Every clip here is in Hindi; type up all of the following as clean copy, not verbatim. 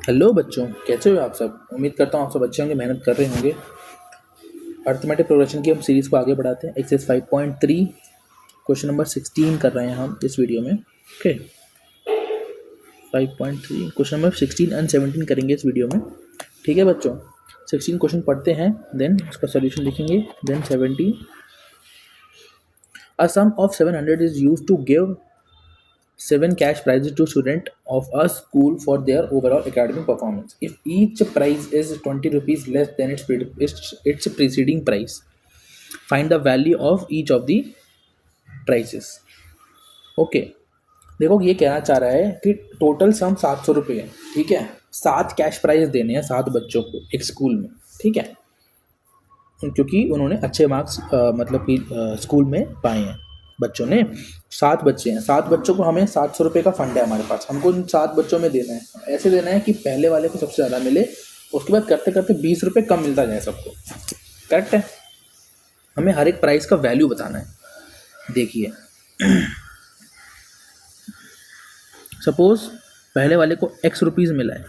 हेलो बच्चों, कैसे हो आप सब। उम्मीद करता हूँ आप सब अच्छे होंगे, मेहनत कर रहे होंगे। अर्थमेटिक प्रोग्रेशन की हम सीरीज़ को आगे बढ़ाते हैं। एक्सरसाइज 5.3 क्वेश्चन नंबर 16 कर रहे हैं हम इस वीडियो में। ओके, 5.3 क्वेश्चन नंबर 16 एंड 17 करेंगे इस वीडियो में। ठीक है बच्चों, 16 क्वेश्चन पढ़ते हैं, देन उसका सोल्यूशन लिखेंगे। Then 17, a sum of 700 is use to give 7 cash prizes to student of a school for their overall academic performance. If each prize is 20 rupees less than its preceding price, find the value of each of the prizes. Okay, देखो ये कहना चाह रहा है कि टोटल सम 700 रुपये है। ठीक है, 7 कैश प्राइज देने हैं 7 बच्चों को एक स्कूल में। ठीक है, क्योंकि उन्होंने अच्छे मार्क्स मतलब कि स्कूल में पाए हैं बच्चों ने। 7 बच्चे हैं, 7 बच्चों को हमें 700 रुपये का फंड है हमारे पास। हमको उन 7 बच्चों में देना है, ऐसे देना है कि पहले वाले को सबसे ज़्यादा मिले, उसके बाद करते करते 20 रुपये कम मिलता जाए सबको। करेक्ट है, हमें हर एक प्राइस का वैल्यू बताना है। देखिए, सपोज पहले वाले को x रुपीज़ मिला है,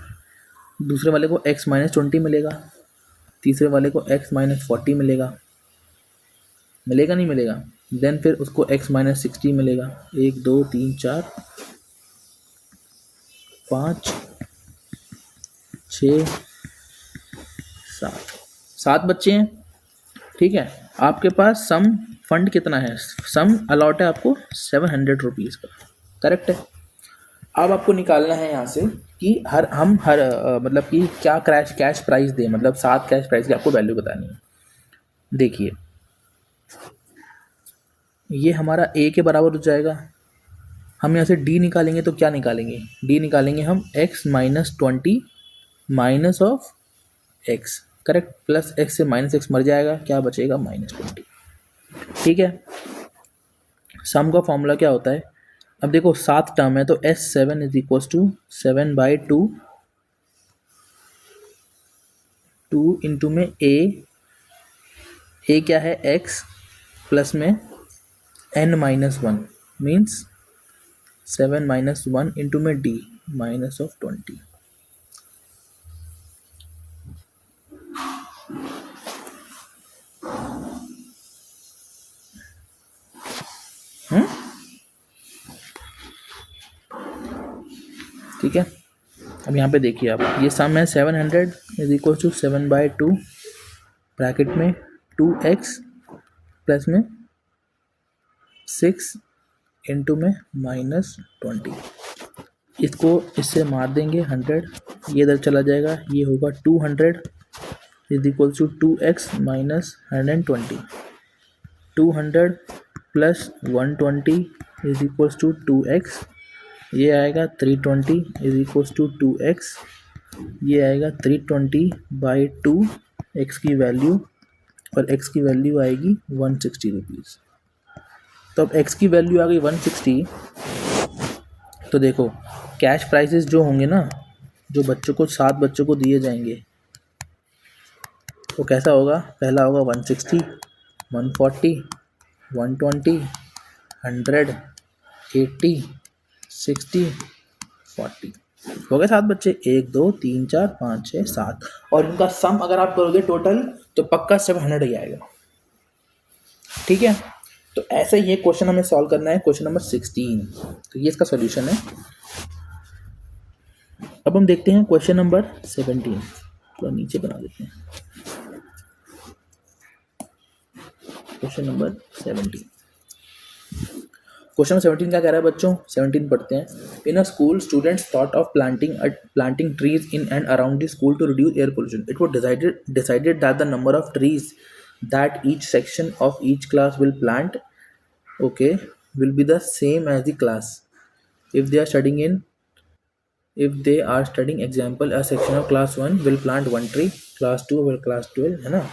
दूसरे वाले को x-20 मिलेगा, तीसरे वाले को x-40 मिलेगा। मिलेगा नहीं मिलेगा? देन फिर उसको x-60 मिलेगा। 1 2 3 4 5 6 7 7 बच्चे हैं। ठीक है, आपके पास सम फंड कितना है? सम अलॉट है आपको 700 रुपीज़ का। करेक्ट है। अब आपको निकालना है यहाँ से कि हर मतलब कि क्या कैश प्राइस दे, मतलब 7 कैश प्राइस की आपको वैल्यू बतानी है। देखिए, ये हमारा a के बराबर हो जाएगा। हम यहाँ से d निकालेंगे तो क्या निकालेंगे? d निकालेंगे हम x-20 minus of x। Correct, plus x से माइनस x मर जाएगा, क्या बचेगा? -20। ठीक है, सम का फॉर्मूला क्या होता है? अब देखो 7 टर्म है तो S7 is equal to 7/2, 2 into में a क्या है? x प्लस में n-1 मीन्स 7-1 इंटू में d -20। ठीक है, अब यहाँ पे देखिए आप, ये सम है 700 इज इक्वल टू 7/2 ब्रैकेट में 2x प्लस में 6 इंटू में -20। इसको इससे मार देंगे 100, ये इधर चला जाएगा, ये होगा 200 is equal to 2x minus 120। 200 plus 120 is equal to 2x, ये आएगा 320 इज इक्वल टू 2x, ये आएगा 320/2 x की वैल्यू, और x की वैल्यू आएगी 160 रुपीज़। तो अब x की वैल्यू आ गई 160। तो देखो कैश प्राइसेस जो होंगे ना, जो बच्चों को 7 बच्चों को दिए जाएंगे, तो कैसा होगा? पहला होगा 160, 140, 120, 100, 80, 60, 40। हो गए 7 बच्चे, 1 2 3 4 5 6 7, और इनका सम अगर आप करोगे टोटल तो पक्का 700 ही आएगा। ठीक है, तो ऐसे ये क्वेश्चन हमें सॉल्व करना है, क्वेश्चन नंबर 16। तो ये इसका सॉल्यूशन है। अब हम देखते हैं क्वेश्चन नंबर 17, तो नीचे बना देते हैं। क्वेश्चन नंबर 17, क्वेश्चन 17 क्या कह रहा है बच्चों? 17 पढ़ते हैं। In a school students thought of planting trees in and around the school to reduce air pollution. It was decided that the number of trees that each section of each class will plant, okay, will be the same as the class if they are studying example, a section of class 1 will plant 1 tree, class 2 will class 12, है ना।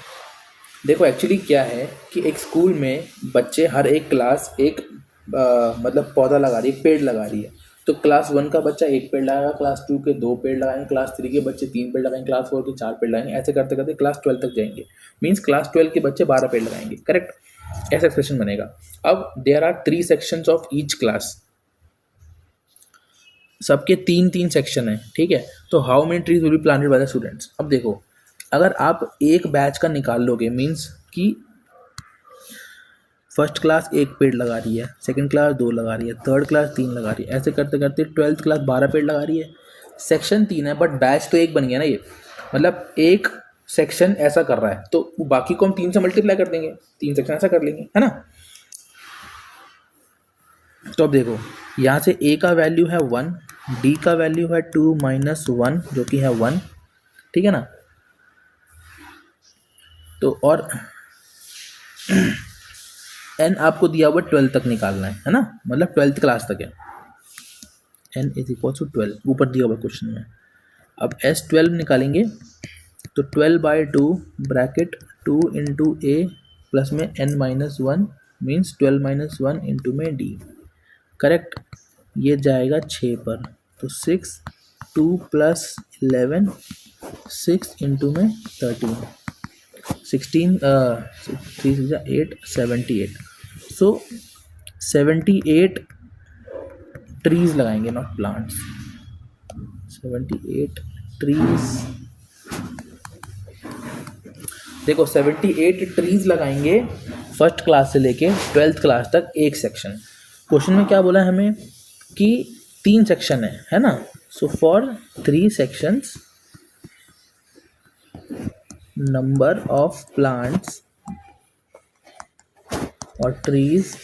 देखो एक्चुअली क्या है कि एक स्कूल में बच्चे हर एक क्लास एक मतलब पौधा लगा रही है, एक पेड़ लगा रही है। तो क्लास 1 का बच्चा 1 पेड़ लगाएगा, क्लास 2 के 2 पेड़ लगाएंगे, क्लास 3 के बच्चे 3 पेड़ लगाएंगे, क्लास 4 के 4 पेड़ लगाएंगे, ऐसे करते करते क्लास 12 तक जाएंगे। मीन्स क्लास 12 के बच्चे 12 पेड़ लगाएंगे। करेक्ट, ऐसा एक्सप्रेशन बनेगा। अब there are 3 sections of each class. सबके तीन तीन सेक्शन है, ठीक है। तो how many trees will be planted by the students. अब देखो, अगर आप एक बैच का निकाल लोगे, मीन्स कि फर्स्ट क्लास एक पेड़ लगा रही है, सेकंड क्लास दो लगा रही है, थर्ड क्लास तीन लगा रही है, ऐसे करते करते ट्वेल्थ क्लास 12 पेड़ लगा रही है। सेक्शन तीन है बट बैच तो एक बन गया ना, ये मतलब एक सेक्शन ऐसा कर रहा है, तो बाकी को हम तीन से मल्टीप्लाई कर देंगे, तीन सेक्शन ऐसा कर लेंगे, है ना। तो अब देखो, यहाँ से ए का वैल्यू है 1, डी का वैल्यू है 2 माइनस 1 जो कि है 1, ठीक है ना। तो और एन आपको दिया हुआ 12 तक निकालना है ना, मतलब 12th क्लास तक है। एन इज इक्वल टू 12 ऊपर दिया हुआ क्वेश्चन में। अब एस 12 निकालेंगे, तो 12/2 ब्रैकेट 2 इंटू ए प्लस में N minus 1 means 12 minus 1 into में डी, करेक्ट। ये जाएगा 6 पर, तो 6 2 प्लस 11 6 इंटू में 13 16 3 8 78। सो 78 ट्रीज लगाएंगे, नॉट प्लांट्स, 78 ट्रीज। देखो 78 ट्रीज लगाएंगे फर्स्ट क्लास से लेके 12th क्लास तक एक सेक्शन। क्वेश्चन में क्या बोला है हमें कि 3 सेक्शन है ना। So for 3 sections number of plants और ट्रीज